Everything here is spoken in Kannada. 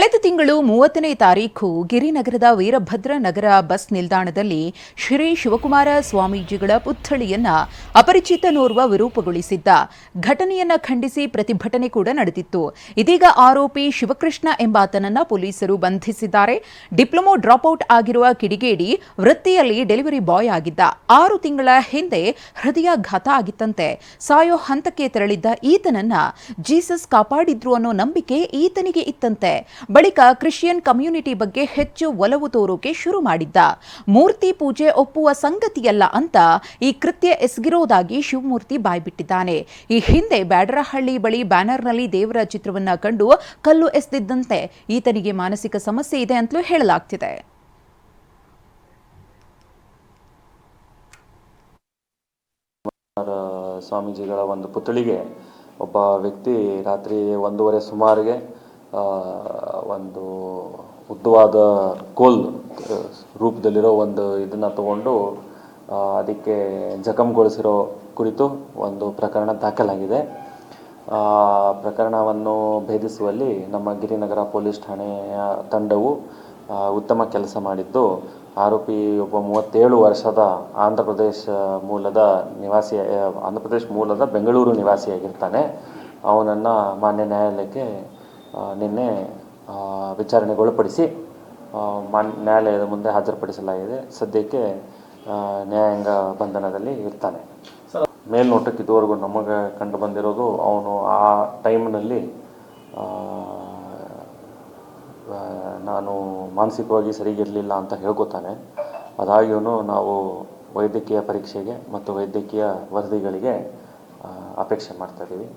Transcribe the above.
ಕಳೆದ ತಿಂಗಳು 30ನೇ ತಾರೀಖು ಗಿರಿನಗರದ ವೀರಭದ್ರ ನಗರ ಬಸ್ ನಿಲ್ದಾಣದಲ್ಲಿ ಶ್ರೀ ಶಿವಕುಮಾರ ಸ್ವಾಮೀಜಿಗಳ ಪುತ್ಥಳಿಯನ್ನ ಅಪರಿಚಿತನೋರ್ವ ವಿರೂಪಗೊಳಿಸಿದ್ದ ಘಟನೆಯನ್ನ ಖಂಡಿಸಿ ಪ್ರತಿಭಟನೆ ಕೂಡ ನಡೆದಿತ್ತು. ಇದೀಗ ಆರೋಪಿ ಶಿವಕೃಷ್ಣ ಎಂಬಾತನನ್ನ ಪೊಲೀಸರು ಬಂಧಿಸಿದ್ದಾರೆ. ಡಿಪ್ಲೊಮೊ ಡ್ರಾಪ್ಔಟ್ ಆಗಿರುವ ಕಿಡಿಗೇಡಿ ವೃತ್ತಿಯಲ್ಲಿ ಡೆಲಿವರಿ ಬಾಯ್ ಆಗಿದ್ದ. 6 ತಿಂಗಳ ಹಿಂದೆ ಹೃದಯಾಘಾತ ಆಗಿತ್ತಂತೆ. ಸಾಯೋ ಹಂತಕ್ಕೆ ತೆರಳಿದ್ದ ಈತನನ್ನ ಜೀಸಸ್ ಕಾಪಾಡಿದ್ರು ಅನ್ನೋ ನಂಬಿಕೆ ಈತನಿಗೆ ಇತ್ತಂತೆ. ಬಳಿಕ ಕ್ರಿಶ್ಚಿಯನ್ ಕಮ್ಯುನಿಟಿ ಬಗ್ಗೆ ಹೆಚ್ಚು ಒಲವು ತೋರೋಕೆ ಶುರು ಮಾಡಿದ್ದ. ಮೂರ್ತಿ ಪೂಜೆ ಒಪ್ಪುವ ಸಂಗತಿಯಲ್ಲ ಅಂತ ಈ ಕೃತ್ಯ ಎಸಗಿರೋದಾಗಿ ಶಿವಮೂರ್ತಿ ಬಾಯ್ಬಿಟ್ಟಿದ್ದಾನೆ. ಈ ಹಿಂದೆ ಬ್ಯಾಡರಹಳ್ಳಿ ಬಳಿ ಬ್ಯಾನರ್ನಲ್ಲಿ ದೇವರ ಚಿತ್ರವನ್ನ ಕಂಡು ಕಲ್ಲು ಎಸೆದಿದ್ದಂತೆ ಈತನಿಗೆ ಮಾನಸಿಕ ಸಮಸ್ಯೆ ಇದೆ ಅಂತಲೂ ಹೇಳಲಾಗ್ತಿದೆ. ಸ್ವಾಮೀಜಿಗಳ ಒಂದು ಪುತ್ಥಳಿಗೆ ಒಬ್ಬ ವ್ಯಕ್ತಿ ರಾತ್ರಿ 1:30 ಸುಮಾರಿಗೆ ಒಂದು ಉದ್ದವಾದ ಕೋಲ್ ರೂಪದಲ್ಲಿರೋ ಒಂದು ಇದನ್ನು ತಗೊಂಡು ಅದಕ್ಕೆ ಜಖಂಗೊಳಿಸಿರೋ ಕುರಿತು ಒಂದು ಪ್ರಕರಣ ದಾಖಲಾಗಿದೆ. ಪ್ರಕರಣವನ್ನು ಭೇದಿಸುವಲ್ಲಿ ನಮ್ಮ ಗಿರಿನಗರ ಪೊಲೀಸ್ ಠಾಣೆಯ ತಂಡವು ಉತ್ತಮ ಕೆಲಸ ಮಾಡಿದ್ದು, ಆರೋಪಿ ಒಬ್ಬ 37 ವರ್ಷದ ಆಂಧ್ರ ಪ್ರದೇಶ ಮೂಲದ ಬೆಂಗಳೂರು ನಿವಾಸಿಯಾಗಿರ್ತಾನೆ. ಅವನನ್ನು ಮಾನ್ಯ ನ್ಯಾಯಾಲಯಕ್ಕೆ ನಿನ್ನೆ ವಿಚಾರಣೆಗೊಳಪಡಿಸಿ ನ್ಯಾಯಾಲಯದ ಮುಂದೆ ಹಾಜರುಪಡಿಸಲಾಗಿದೆ. ಸದ್ಯಕ್ಕೆ ನ್ಯಾಯಾಂಗ ಬಂಧನದಲ್ಲಿ ಇರ್ತಾನೆ. ಮೇಲ್ನೋಟಕ್ಕೆ ಇದುವರೆಗೂ ನಮಗೆ ಕಂಡು ಬಂದಿರೋದು ಅವನು ಆ ಟೈಮ್ನಲ್ಲಿ ನಾನು ಮಾನಸಿಕವಾಗಿ ಸರಿಗಿರಲಿಲ್ಲ ಅಂತ ಹೇಳ್ಕೊತಾನೆ. ಅದಾಗಿಯೂ ನಾವು ವೈದ್ಯಕೀಯ ಪರೀಕ್ಷೆಗೆ ಮತ್ತು ವೈದ್ಯಕೀಯ ವರದಿಗಳಿಗೆ ಅಪೇಕ್ಷೆ ಮಾಡ್ತಾ ಇದ್ದೀವಿ.